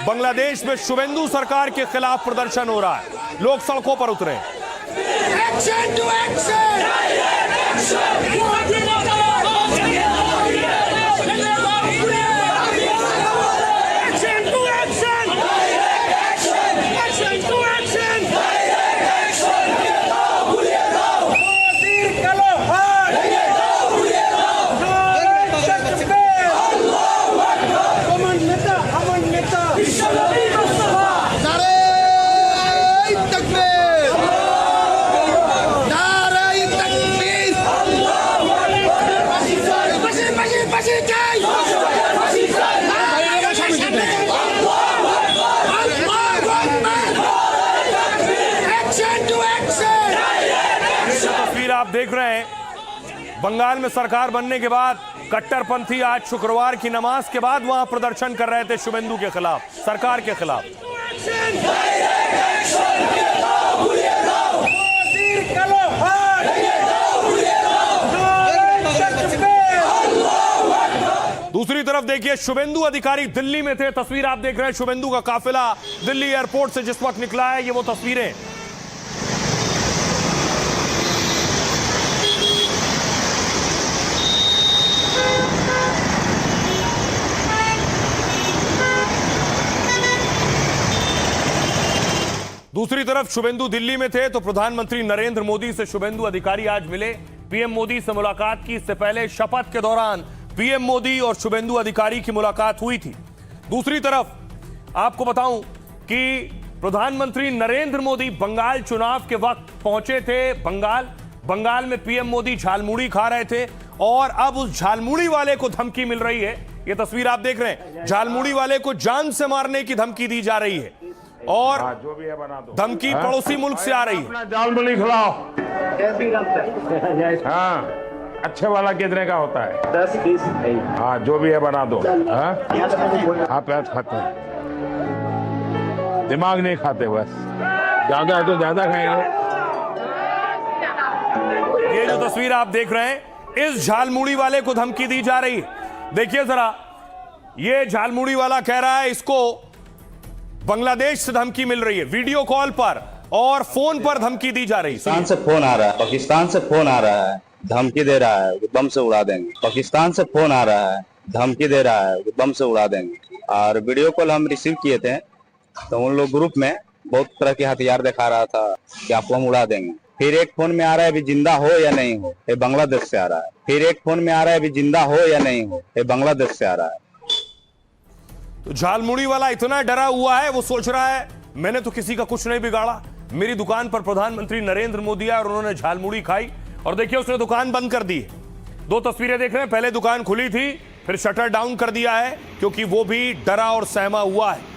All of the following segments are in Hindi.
बांग्लादेश में शुभेंदु सरकार के खिलाफ प्रदर्शन हो रहा है, लोग सड़कों पर उतरे। Action to आप देख रहे हैं, बंगाल में सरकार बनने के बाद कट्टरपंथी आज शुक्रवार की नमाज के बाद वहां प्रदर्शन कर रहे थे शुभेंदु के खिलाफ, सरकार के खिलाफ। दूसरी तरफ देखिए, शुभेंदु अधिकारी दिल्ली में थे, तस्वीर आप देख रहे हैं। शुभेंदु का काफिला दिल्ली एयरपोर्ट से जिस वक्त निकला है, ये वो तस्वीरें। दूसरी तरफ शुभेंदु दिल्ली में थे तो प्रधानमंत्री नरेंद्र मोदी से शुभेंदु अधिकारी आज मिले। पीएम मोदी से मुलाकात की। इससे पहले शपथ के दौरान पीएम मोदी और शुभेंदु अधिकारी की मुलाकात हुई थी। दूसरी तरफ आपको बताऊं कि प्रधानमंत्री नरेंद्र मोदी बंगाल चुनाव के वक्त पहुंचे थे बंगाल में पीएम मोदी झालमुड़ी खा रहे थे और अब उस झालमुड़ी वाले को धमकी मिल रही है। यह तस्वीर आप देख रहे हैं, झालमुड़ी वाले को जान से मारने की धमकी दी जा रही है और जो भी है बना दो। धमकी पड़ोसी मुल्क से आ रही है। झालमुड़ी खिलाओ। हाँ, अच्छे वाला कितने का होता है? 10-20। हाँ, जो भी है बना दो। हाँ, प्याज खाते हैं, दिमाग नहीं खाते, बस ज्यादा है तो ज्यादा खाएंगे। ये जो तस्वीर आप देख रहे हैं, इस झालमुड़ी वाले को धमकी दी जा रही है। देखिए जरा, ये झालमुड़ी वाला कह रहा है इसको बांग्लादेश से धमकी मिल रही है, वीडियो कॉल पर और फोन पर धमकी दी जा रही है। पाकिस्तान से फोन आ रहा है, पाकिस्तान से फोन आ रहा है, धमकी दे रहा है बम से उड़ा देंगे। पाकिस्तान से फोन आ रहा है, धमकी दे रहा है बम से उड़ा देंगे। और वीडियो कॉल हम रिसीव किए थे तो उन लोग ग्रुप में बहुत तरह के हथियार दिखा रहा था कि आपको हम उड़ा देंगे। फिर एक फोन में आ रहा है अभी जिंदा हो या नहीं हो, ये बांग्लादेश से आ रहा है। फिर एक फोन में आ रहा है अभी जिंदा हो या नहीं हो, ये बांग्लादेश से आ रहा है। तो झालमुड़ी वाला इतना डरा हुआ है, वो सोच रहा है मैंने तो किसी का कुछ नहीं बिगाड़ा, मेरी दुकान पर प्रधानमंत्री नरेंद्र मोदी आए और उन्होंने झालमुड़ी खाई और देखिए उसने दुकान बंद कर दी है। दो तस्वीरें देख रहे हैं, पहले दुकान खुली थी फिर शटर डाउन कर दिया है क्योंकि वो भी डरा और सहमा हुआ है।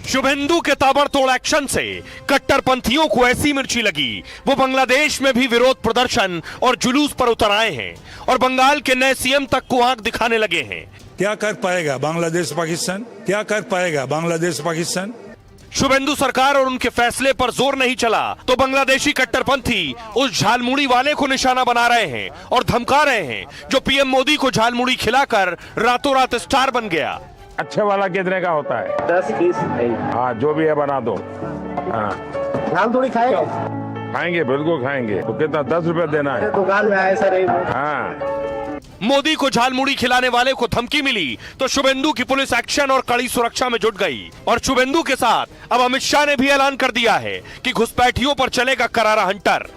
शुभेंदु के ताबड़तोड़ एक्शन से कट्टरपंथियों को ऐसी मिर्ची लगी, वो बांग्लादेश में भी विरोध प्रदर्शन और जुलूस पर उतर आए हैं और बंगाल के नए सीएम तक को आंख दिखाने लगे हैं। क्या कर पाएगा बांग्लादेश पाकिस्तान? क्या कर पाएगा बांग्लादेश पाकिस्तान? शुभेंदु सरकार और उनके फैसले पर जोर नहीं चला तो बांग्लादेशी कट्टरपंथी उस झालमुड़ी वाले को निशाना बना रहे हैं और धमका रहे हैं जो पीएम मोदी को झालमुड़ी खिलाकर रातों रात स्टार बन गया। अच्छे वाला कितने का होता है? 10-20। हाँ, जो भी है बना दो। हाँ, झालमुड़ी खाएगा? खाएंगे, बिल्कुल खाएंगे। तो कितना 10 रुपए देना है? दुकान में आए सर। हाँ, मोदी को झालमुड़ी खिलाने वाले को धमकी मिली तो शुभेंदु की पुलिस एक्शन और कड़ी सुरक्षा में जुट गई और शुभेंदु के साथ अब अमित शाह ने भी ऐलान कर दिया है कि घुसपैठियों पर चलेगा करारा हंटर।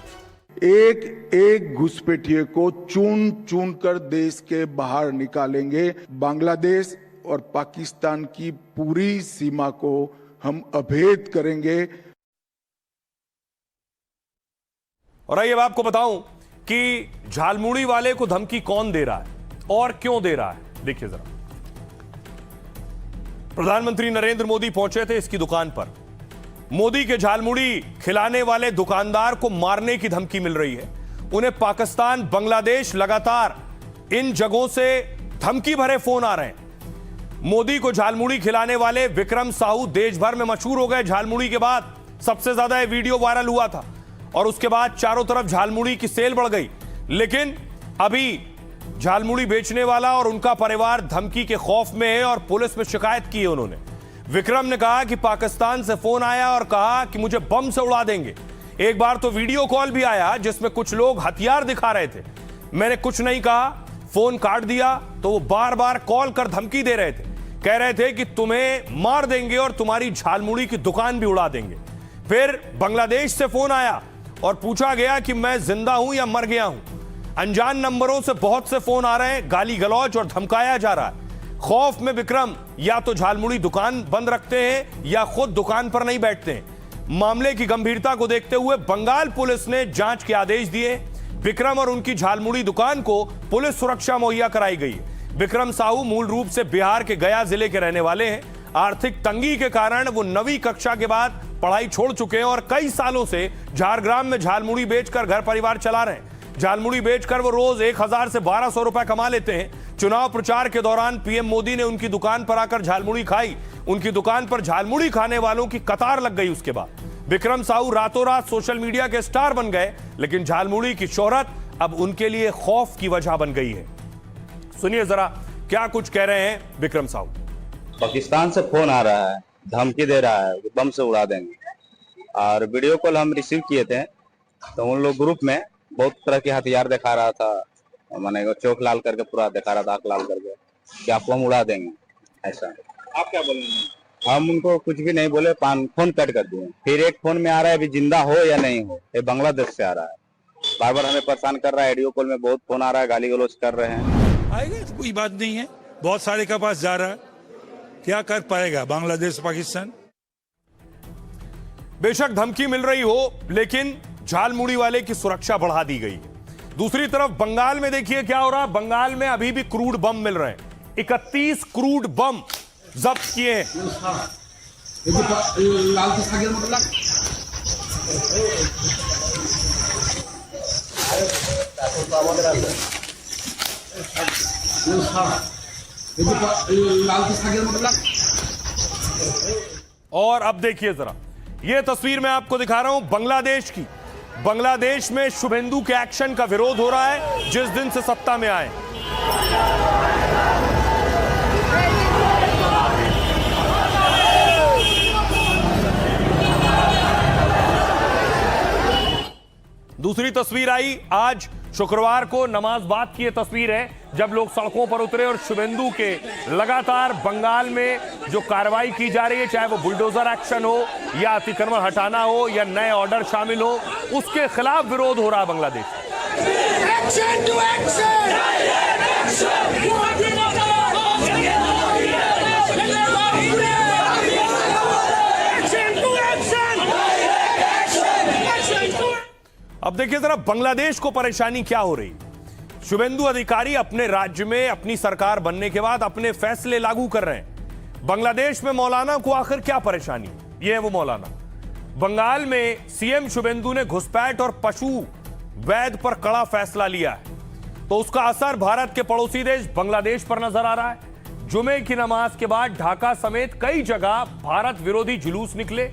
एक एक घुसपैठिए को चुन चुन कर देश के बाहर निकालेंगे। बांग्लादेश और पाकिस्तान की पूरी सीमा को हम अभेद करेंगे। और आइए अब आपको बताऊं कि झालमुड़ी वाले को धमकी कौन दे रहा है और क्यों दे रहा है। देखिए जरा, प्रधानमंत्री नरेंद्र मोदी पहुंचे थे इसकी दुकान पर। मोदी के झालमुड़ी खिलाने वाले दुकानदार को मारने की धमकी मिल रही है। उन्हें पाकिस्तान, बांग्लादेश, लगातार इन जगहों से धमकी भरे फोन आ रहे हैं। मोदी को झालमुड़ी खिलाने वाले विक्रम साहू देश भर में मशहूर हो गए। झालमुड़ी के बाद सबसे ज्यादा यह वीडियो वायरल हुआ था और उसके बाद चारों तरफ झालमुड़ी की सेल बढ़ गई। लेकिन अभी झालमुड़ी बेचने वाला और उनका परिवार धमकी के खौफ में है और पुलिस में शिकायत की है उन्होंने। विक्रम ने कहा कि पाकिस्तान से फोन आया और कहा कि मुझे बम से उड़ा देंगे। एक बार तो वीडियो कॉल भी आया जिसमें कुछ लोग हथियार दिखा रहे थे। मैंने कुछ नहीं कहा, फोन काट दिया तो वो बार बार कॉल कर धमकी दे रहे थे, कह रहे थे कि तुम्हें मार देंगे और तुम्हारी झालमुड़ी की दुकान भी उड़ा देंगे। फिर बांग्लादेश से फोन आया और पूछा गया कि मैं जिंदा हूं या मर गया हूं। अनजान नंबरों से बहुत से फोन आ रहे हैं, गाली गलौज और धमकाया जा रहा है। खौफ में विक्रम या तो झालमुड़ी दुकान बंद रखते हैं या खुद दुकान पर नहीं बैठते हैं। मामले की गंभीरता को देखते हुए बंगाल पुलिस ने जांच के आदेश दिए। विक्रम और उनकी झालमुड़ी दुकान को पुलिस सुरक्षा मुहैया कराई गई है। विक्रम साहू मूल रूप से बिहार के गया जिले के रहने वाले हैं। आर्थिक तंगी के कारण वो 9वीं कक्षा के बाद पढ़ाई छोड़ चुके हैं और कई सालों से झारग्राम में झालमुड़ी बेचकर घर परिवार चला रहे हैं। झालमुड़ी बेचकर वो रोज 1000 से 1200 रुपए कमा लेते हैं। चुनाव प्रचार के दौरान पीएम मोदी ने उनकी दुकान पर आकर झालमुड़ी खाई। उनकी दुकान पर झालमुड़ी खाने वालों की कतार लग गई। उसके बाद विक्रम साहू रातों रात सोशल मीडिया के स्टार बन गए, लेकिन झालमुड़ी की शोहरत अब उनके लिए खौफ की वजह बन गई है। सुनिए जरा क्या कुछ कह रहे हैं विक्रम साहू। पाकिस्तान से फोन आ रहा है, धमकी दे रहा है, बम से उड़ा देंगे। और वीडियो कॉल हम रिसीव किए थे तो उन लोग ग्रुप में बहुत तरह के हथियार दिखा रहा था, माने चौक लाल करके पूरा दिखा रहा था, आंख लाल करके, कि आपको हम उड़ा देंगे ऐसा। आप क्या बोलेंगे? हम उनको कुछ भी नहीं बोले, फोन कट कर दिए। फिर एक फोन में आ रहा है अभी जिंदा हो या नहीं हो, ये बांग्लादेश से आ रहा है, बार बार हमें परेशान कर रहा है। ऑडियो कॉल में बहुत फोन आ रहा है, गाली गलौज कर रहे हैं। आएगा तो कोई बात नहीं है, बहुत सारे के पास जा रहा है, क्या कर पाएगा बांग्लादेश पाकिस्तान। बेशक धमकी मिल रही हो, लेकिन झालमुड़ी वाले की सुरक्षा बढ़ा दी गई है। दूसरी तरफ बंगाल में देखिए क्या हो रहा है। बंगाल में अभी भी क्रूड बम मिल रहे हैं। 31 क्रूड बम जब्त किए हैं। और अब देखिए जरा, यह तस्वीर मैं आपको दिखा रहा हूं बांग्लादेश की। बांग्लादेश में शुभेंदु के एक्शन का विरोध हो रहा है जिस दिन से सत्ता में आए। दूसरी तस्वीर आई आज शुक्रवार को नमाज बाद की यह तस्वीर है जब लोग सड़कों पर उतरे और शुभेंदु के लगातार बंगाल में जो कार्रवाई की जा रही है, चाहे वो बुलडोजर एक्शन हो या अतिक्रमण हटाना हो या नए ऑर्डर शामिल हो, उसके खिलाफ विरोध हो रहा है बांग्लादेश। Action to अब देखिए जरा बांग्लादेश को परेशानी क्या हो रही। शुभेंदु अधिकारी अपने राज्य में अपनी सरकार बनने के बाद अपने फैसले लागू कर रहे हैं। बांग्लादेश में मौलाना को आखिर क्या परेशानी, ये है वो मौलाना। बंगाल में सीएम शुभेंदु ने घुसपैठ और पशु वैध पर कड़ा फैसला लिया है, तो उसका असर भारत के पड़ोसी देश बांग्लादेश पर नजर आ रहा है। जुमे की नमाज के बाद ढाका समेत कई जगह भारत विरोधी जुलूस निकले।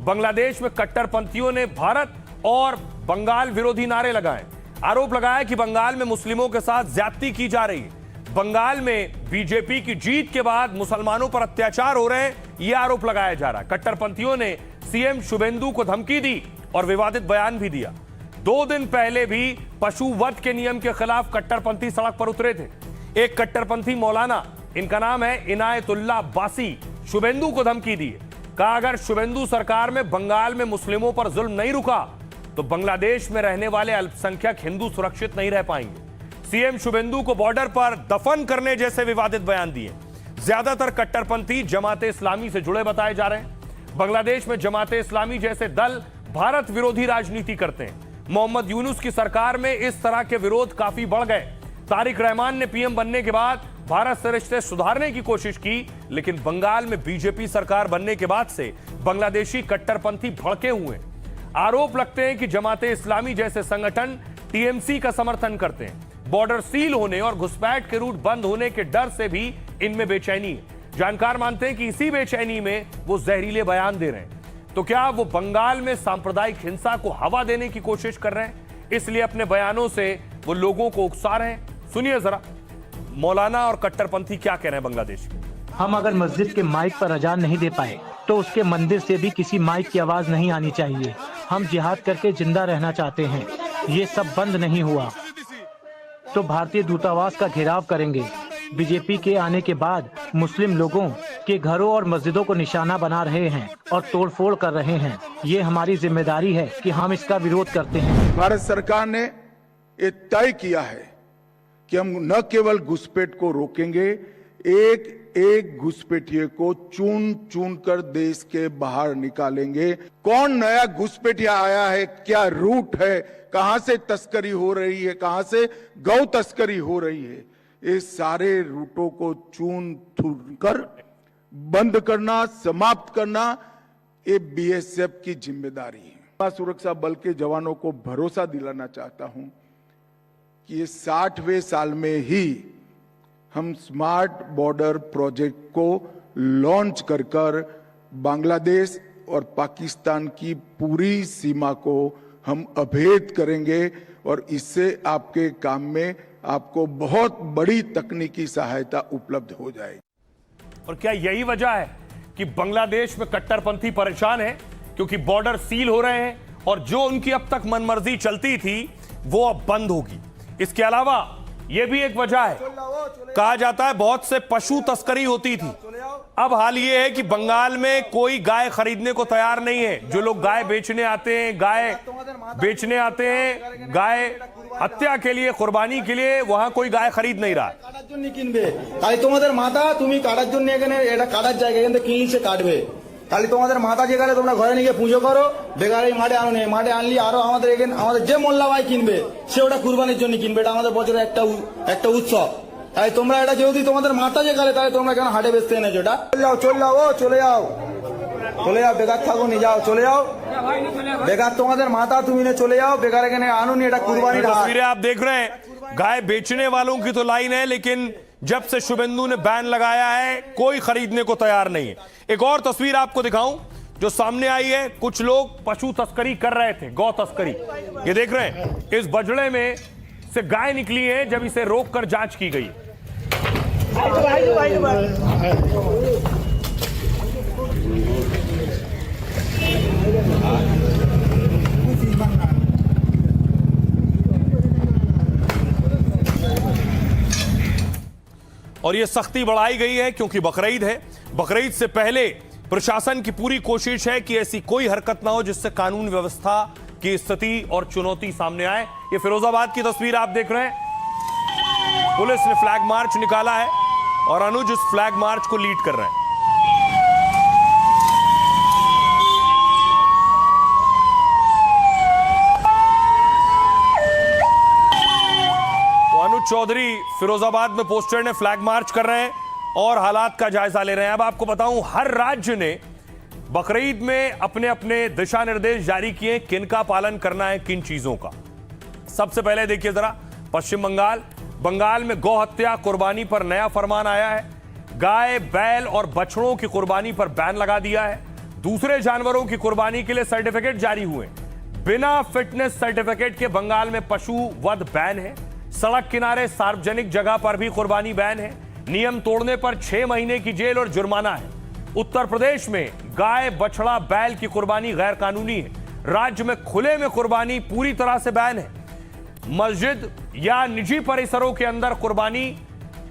बांग्लादेश में कट्टरपंथियों ने भारत और बंगाल विरोधी नारे लगाए। आरोप लगाया कि बंगाल में मुस्लिमों के साथ ज्यादती की जा रही है। बंगाल में बीजेपी की जीत के बाद मुसलमानों पर अत्याचार हो रहे हैं, यह आरोप लगाया जा रहा है। कट्टरपंथियों ने सीएम शुभेंदु को धमकी दी और विवादित बयान भी दिया। 2 दिन पहले भी पशु वध के नियम के खिलाफ कट्टरपंथी सड़क पर उतरे थे। एक कट्टरपंथी मौलाना, इनका नाम है इनायतुल्लाह अब्बासी, शुभेंदु को धमकी दी। कहा अगर शुभेंदु सरकार में बंगाल में मुस्लिमों पर जुल्म नहीं रुका तो बांग्लादेश में रहने वाले अल्पसंख्यक हिंदू सुरक्षित नहीं रह पाएंगे। सीएम शुभेंदु को बॉर्डर पर दफन करने जैसे विवादित बयान दिए। ज्यादातर कट्टरपंथी जमाते इस्लामी से जुड़े बताए जा रहे हैं। बांग्लादेश में जमाते इस्लामी जैसे दल भारत विरोधी राजनीति करते हैं। मोहम्मद यूनुस की सरकार में इस तरह के विरोध काफी बढ़ गए। तारिक रहमान ने पीएम बनने के बाद भारत से रिश्ते सुधारने की कोशिश की, लेकिन बंगाल में बीजेपी सरकार बनने के बाद से बांग्लादेशी कट्टरपंथी भड़के हुए। आरोप लगते हैं कि जमाते इस्लामी जैसे संगठन टीएमसी का समर्थन करते हैं। बॉर्डर सील होने और घुसपैठ के रूट बंद होने के डर से भी इनमें बेचैनी है। जानकार मानते हैं कि इसी बेचैनी में वो जहरीले बयान दे रहे हैं। तो क्या वो बंगाल में सांप्रदायिक हिंसा को हवा देने की कोशिश कर रहे हैं, इसलिए अपने बयानों से वो लोगों को उकसा रहे हैं। सुनिए जरा मौलाना और कट्टरपंथी क्या कह रहे हैं बांग्लादेश के। हम अगर मस्जिद के माइक पर अजान नहीं दे पाए तो उसके मंदिर से भी किसी माइक की आवाज नहीं आनी चाहिए। हम जिहाद करके जिंदा रहना चाहते हैं, ये सब बंद नहीं हुआ तो भारतीय दूतावास का घेराव करेंगे। बीजेपी के आने के बाद मुस्लिम लोगों के घरों और मस्जिदों को निशाना बना रहे हैं और तोड़फोड़ कर रहे हैं। ये हमारी जिम्मेदारी है कि हम इसका विरोध करते हैं। भारत सरकार ने ये तय किया है कि हम न केवल घुसपैठ को रोकेंगे, एक एक घुसपैठिए को चुन चुन कर देश के बाहर निकालेंगे। कौन नया घुसपैठिया आया है, क्या रूट है, कहां से तस्करी हो रही है, कहां से गौ तस्करी हो रही है, ये सारे रूटों को चुन चुन कर बंद करना, समाप्त करना, ये बीएसएफ की जिम्मेदारी है। सीमा सुरक्षा बल के जवानों को भरोसा दिलाना चाहता हूं कि ये 60वें साल में ही हम स्मार्ट बॉर्डर प्रोजेक्ट को लॉन्च कर बांग्लादेश और पाकिस्तान की पूरी सीमा को हम अभेद करेंगे और इससे आपके काम में आपको बहुत बड़ी तकनीकी सहायता उपलब्ध हो जाएगी। और क्या यही वजह है कि बांग्लादेश में कट्टरपंथी परेशान है, क्योंकि बॉर्डर सील हो रहे हैं और जो उनकी अब तक मनमर्जी चलती थी वो अब बंद होगी। इसके अलावा यह भी एक वजह है, कहा जाता है बहुत से पशु तस्करी होती थी। अब हाल ये है कि बंगाल में कोई गाय खरीदने को तैयार नहीं है। जो लोग गाय बेचने आते हैं, गाय हत्या के लिए, कुर्बानी के लिए, वहां कोई गाय खरीद नहीं रहा। তাহলে তোমাদের মাথা যেখানে তোমরা ঘরে নিয়ে পুজো করো, বেকার এই মাঠে আনো নেই, মাঠে আনলি আরো আমাদের এখানে আমাদের যে মোল্লা ভাই কিনবে সে ওটা কুরবানির জন্য কিনবে, এটা আমাদের বছরের একটা উৎসব। তাই তোমরা এটা যদি তোমাদের মাথা যেখানে, তাহলে তোমরা কেন হাটে বেচতে এনেছো? এটা চলে যাও, বেকার থাকো নি, যাও চলে যাও, বেকার তোমাদের মাথা তুমি নে চলে যাও, বেকার এখানে আনো নি, এটা কুরবানির হাট। तस्वीरें आप देख रहे हैं, गाय बेचने वालों की तो लाइन है, लेकिन जब से शुभेंदु ने बैन लगाया है कोई खरीदने को तैयार नहीं है। एक और तस्वीर आपको दिखाऊं जो सामने आई है, कुछ लोग पशु तस्करी कर रहे थे, गौ तस्करी। ये देख रहे हैं, इस बजड़े में से गाय निकली है जब इसे रोककर जांच की गई। और यह सख्ती बढ़ाई गई है क्योंकि बकरीद है। बकरीद से पहले प्रशासन की पूरी कोशिश है कि ऐसी कोई हरकत ना हो जिससे कानून व्यवस्था की स्थिति और चुनौती सामने आए। ये फिरोजाबाद की तस्वीर आप देख रहे हैं, पुलिस ने फ्लैग मार्च निकाला है और अनुज इस फ्लैग मार्च को लीड कर रहे हैं। चौधरी फिरोजाबाद में पोस्टर ने फ्लैग मार्च कर रहे हैं और हालात का जायजा ले रहे हैं। अब आपको बताऊं, हर राज्य ने बकरीद में अपने अपने दिशा निर्देश जारी किए, किन का पालन करना है, किन चीजों का। सबसे पहले देखिए जरा पश्चिम बंगाल में गौ हत्या कुर्बानी पर नया फरमान आया है। गाय, बैल और बछड़ों की कुर्बानी पर बैन लगा दिया है। दूसरे जानवरों की कुर्बानी के लिए सर्टिफिकेट जारी हुए। बिना फिटनेस सर्टिफिकेट के बंगाल में पशु वध बैन है। सड़क किनारे सार्वजनिक जगह पर भी कुर्बानी बैन है। नियम तोड़ने पर 6 महीने की जेल और जुर्माना है। उत्तर प्रदेश में गाय, बछड़ा, बैल की कुर्बानी गैर कानूनी है। राज्य में खुले में कुर्बानी पूरी तरह से बैन है। मस्जिद या निजी परिसरों के अंदर कुर्बानी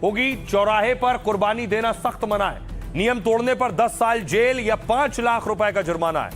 होगी। चौराहे पर कुर्बानी देना सख्त मना है। नियम तोड़ने पर 10 साल जेल या 5 लाख रुपए का जुर्माना है।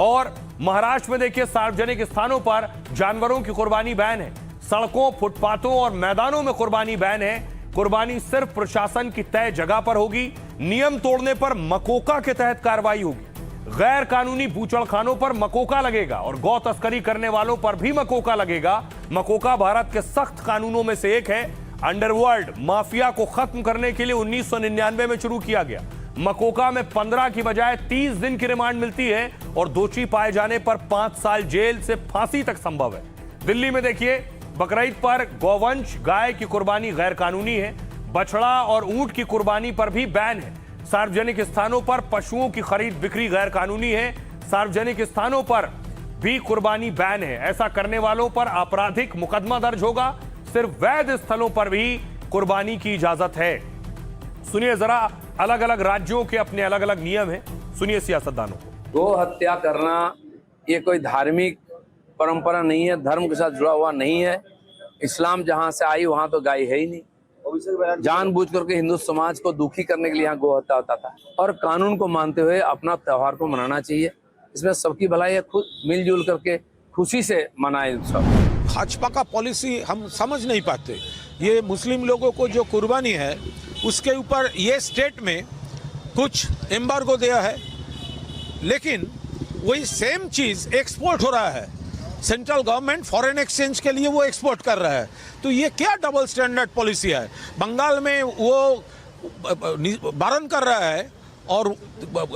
और महाराष्ट्र में देखिए, सार्वजनिक स्थानों पर जानवरों की कुर्बानी बैन है। सड़कों, फुटपाथों और मैदानों में कुर्बानी बैन है। कुर्बानी सिर्फ प्रशासन की तय जगह पर होगी। नियम तोड़ने पर मकोका के तहत कार्रवाई होगी। गैर कानूनी बूचड़खानों पर मकोका लगेगा और गौ तस्करी करने वालों पर भी मकोका लगेगा। मकोका भारत के सख्त कानूनों में से एक है। अंडरवर्ल्ड माफिया को खत्म करने के लिए 1999 में शुरू किया गया। मकोका में 15 की बजाय 30 दिन की रिमांड मिलती है और दोषी पाए जाने पर 5 साल जेल से फांसी तक संभव है। दिल्ली में देखिए, बकरीद पर गौवंश, गाय की कुर्बानी गैर कानूनी है। बछड़ा और ऊंट की कुर्बानी पर भी बैन है। सार्वजनिक स्थानों पर पशुओं की खरीद बिक्री गैर कानूनी है। सार्वजनिक स्थानों पर भी कुर्बानी बैन है। ऐसा करने वालों पर आपराधिक मुकदमा दर्ज होगा। सिर्फ वैध स्थलों पर भी कुर्बानी की इजाजत है। सुनिए जरा, अलग अलग राज्यों के अपने अलग अलग नियम हैं, सुनिए सियासतदानों को। गो हत्या करना ये कोई धार्मिक परंपरा नहीं है, धर्म के साथ जुड़ा हुआ नहीं है। इस्लाम जहां से आई वहां तो गाय है ही नहीं। जानबूझ करके हिंदू समाज को दुखी करने के लिए यहाँ गो हत्या होता था, और कानून को मानते हुए अपना त्योहार को मनाना चाहिए। इसमें सबकी भलाई है, खुद मिलजुल करके खुशी से मनाए उत्सव। भाजपा का पॉलिसी हम समझ नहीं पाते। ये मुस्लिम लोगों को जो कुर्बानी है उसके ऊपर ये स्टेट में कुछ एम्बार्गो दिया है, लेकिन वही सेम चीज एक्सपोर्ट हो रहा है। सेंट्रल गवर्नमेंट फॉरेन एक्सचेंज के लिए वो एक्सपोर्ट कर रहा है। तो ये क्या डबल स्टैंडर्ड पॉलिसी है? बंगाल में वो बारन कर रहा है और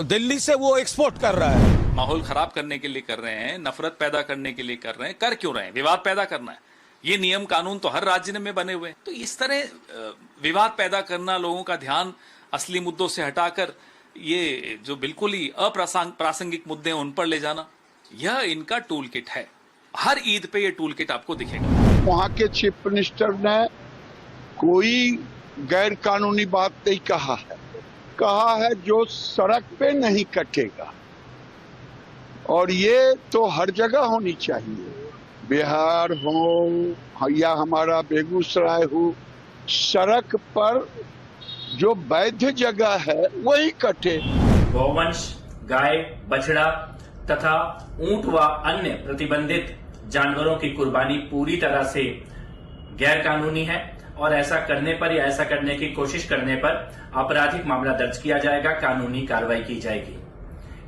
दिल्ली से वो एक्सपोर्ट कर रहा है। माहौल खराब करने के लिए कर रहे हैं, नफरत पैदा करने के लिए कर रहे हैं। कर क्यों रहे हैं? विवाद पैदा करना है। ये नियम कानून तो हर राज्य में बने हुए हैं। तो इस तरह विवाद पैदा करना, लोगों का ध्यान असली मुद्दों से हटाकर ये जो बिल्कुल ही अप्रासंगिक मुद्दे हैं उन पर ले जाना, यह इनका टूल किट है। हर ईद पे ये टूल किट आपको दिखेगा। वहाँ के चीफ मिनिस्टर ने कोई गैर कानूनी बात नहीं कहा है जो सड़क पे नहीं कटेगा, और ये तो हर जगह होनी चाहिए। बिहार हो या हमारा बेगूसराय हो, सड़क पर जो वैध जगह है वही कटे। गौवंश, गाय, बछड़ा तथा ऊंट व अन्य प्रतिबंधित जानवरों की कुर्बानी पूरी तरह से गैर कानूनी है, और ऐसा करने पर या ऐसा करने की कोशिश करने पर आपराधिक मामला दर्ज किया जाएगा, कानूनी कार्रवाई की जाएगी।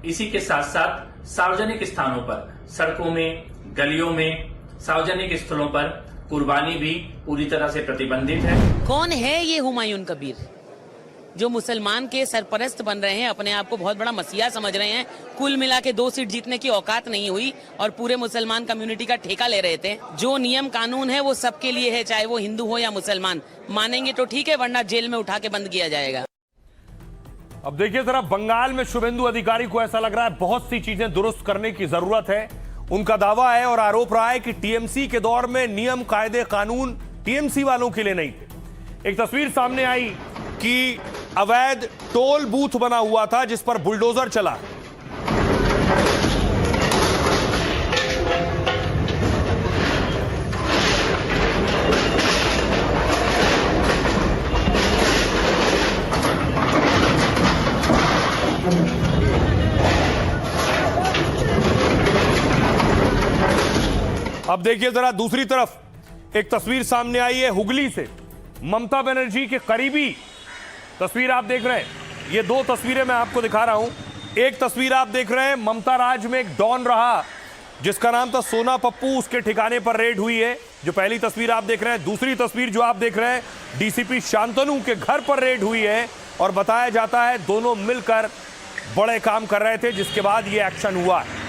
इसी के साथ साथ सार्वजनिक स्थानों पर, सड़कों में, गलियों में, सार्वजनिक स्थलों पर कुर्बानी भी पूरी तरह से प्रतिबंधित है। कौन है ये हुमायूं कबीर जो मुसलमान के सरपरस्त बन रहे हैं, अपने आप को बहुत बड़ा मसीहा समझ रहे हैं? कुल मिला के 2 सीट जीतने की औकात नहीं हुई और पूरे मुसलमान कम्युनिटी का ठेका ले रहे थे। जो नियम कानून है वो सबके लिए है, चाहे वो हिंदू हो या मुसलमान। मानेंगे तो ठीक है, वरना जेल में उठा के बंद किया जाएगा। अब देखिए जरा, बंगाल में शुभेंदु अधिकारी को ऐसा लग रहा है बहुत सी चीजें दुरुस्त करने की जरूरत है। उनका दावा है और आरोप रहा है कि टीएमसी के दौर में नियम, कायदे, कानून टीएमसी वालों के लिए नहीं थे। एक तस्वीर सामने आई कि अवैध टोल बूथ बना हुआ था जिस पर बुलडोजर चला। अब देखिए जरा, दूसरी तरफ एक तस्वीर सामने आई है हुगली से। ममता बनर्जी के करीबी तस्वीर आप देख रहे हैं। ये 2 तस्वीरें मैं आपको दिखा रहा हूं। एक तस्वीर आप देख रहे हैं, ममता राज में एक डॉन रहा जिसका नाम था सोना पप्पू, उसके ठिकाने पर रेड हुई है, जो पहली तस्वीर आप देख रहे हैं। दूसरी तस्वीर जो आप देख रहे हैं, डीसीपी शांतनु के घर पर रेड हुई है, और बताया जाता है दोनों मिलकर बड़े काम कर रहे थे, जिसके बाद ये एक्शन हुआ है।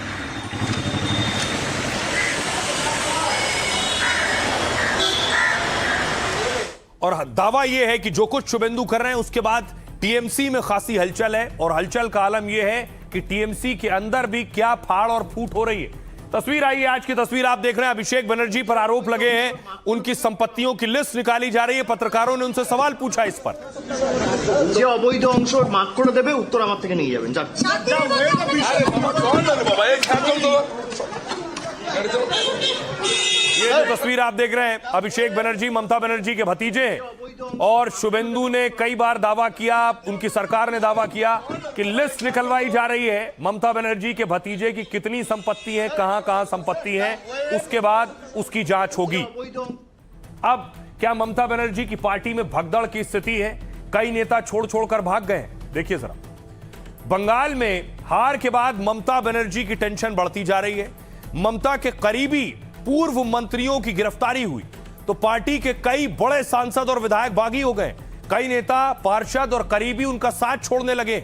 और दावा यह है कि जो कुछ शुभेंदु कर रहे हैं उसके बाद टीएमसी में खासी हलचल है, और हलचल का आलम यह है कि टीएमसी के अंदर भी क्या फाड़ और फूट हो रही है। तस्वीर आई है, आज की तस्वीर आप देख रहे हैं। अभिषेक बनर्जी पर आरोप लगे हैं, उनकी संपत्तियों की लिस्ट निकाली जा रही है। पत्रकारों ने उनसे सवाल पूछा इस पर। যে অবৈধ অংশ মার্ক করে দেবে, উত্তর আমার থেকে নিয়ে যাবেন। ये जो तस्वीर आप देख रहे हैं, अभिषेक बनर्जी ममता बनर्जी के भतीजे हैं, और शुभेंदु ने कई बार दावा किया, उनकी सरकार ने दावा किया कि लिस्ट निकलवाई जा रही है ममता बनर्जी के भतीजे की कितनी संपत्ति है, कहां कहां संपत्ति है, उसके बाद उसकी जांच होगी। अब क्या ममता बनर्जी की पार्टी में भगदड़ की स्थिति है? कई नेता छोड़ छोड़कर भाग गए। देखिए जरा, बंगाल में हार के बाद ममता बनर्जी की टेंशन बढ़ती जा रही है। ममता के करीबी पूर्व मंत्रियों की गिरफ्तारी हुई तो पार्टी के कई बड़े सांसद और विधायक बागी हो गए। कई नेता, पार्षद और करीबी उनका साथ छोड़ने लगे।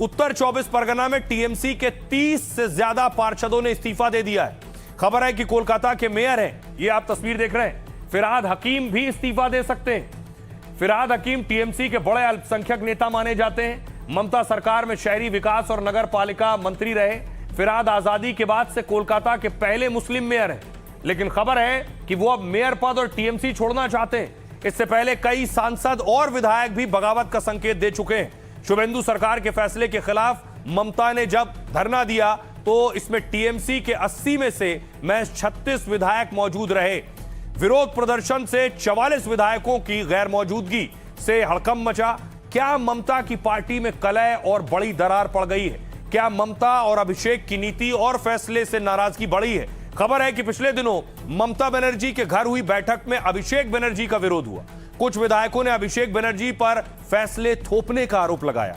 उत्तर 24 परगना में टीएमसी के 30 से ज्यादा पार्षदों ने इस्तीफा दे दिया है। खबर है कि कोलकाता के मेयर हैं, ये आप तस्वीर देख रहे हैं, फिरहाद हकीम भी इस्तीफा दे सकते हैं। फिरहाद हकीम टीएमसी के बड़े अल्पसंख्यक नेता माने जाते हैं। ममता सरकार में शहरी विकास और नगर पालिका मंत्री रहे। फिरहाद आजादी के बाद से कोलकाता के पहले मुस्लिम मेयर हैं, लेकिन खबर है कि वो अब मेयर पद और टीएमसी छोड़ना चाहते हैं। इससे पहले कई सांसद और विधायक भी बगावत का संकेत दे चुके हैं। शुभेंदु सरकार के फैसले के खिलाफ ममता ने जब धरना दिया तो इसमें टीएमसी के 80 में से महज 36 विधायक मौजूद रहे। विरोध प्रदर्शन से 44 विधायकों की गैर मौजूदगी से हड़कंप मचा। क्या ममता की पार्टी में कलह और बड़ी दरार पड़ गई है? क्या ममता और अभिषेक की नीति और फैसले से नाराजगी बढ़ी है? खबर है कि पिछले दिनों ममता बनर्जी के घर हुई बैठक में अभिषेक बनर्जी का विरोध हुआ। कुछ विधायकों ने अभिषेक बनर्जी पर फैसले थोपने का आरोप लगाया।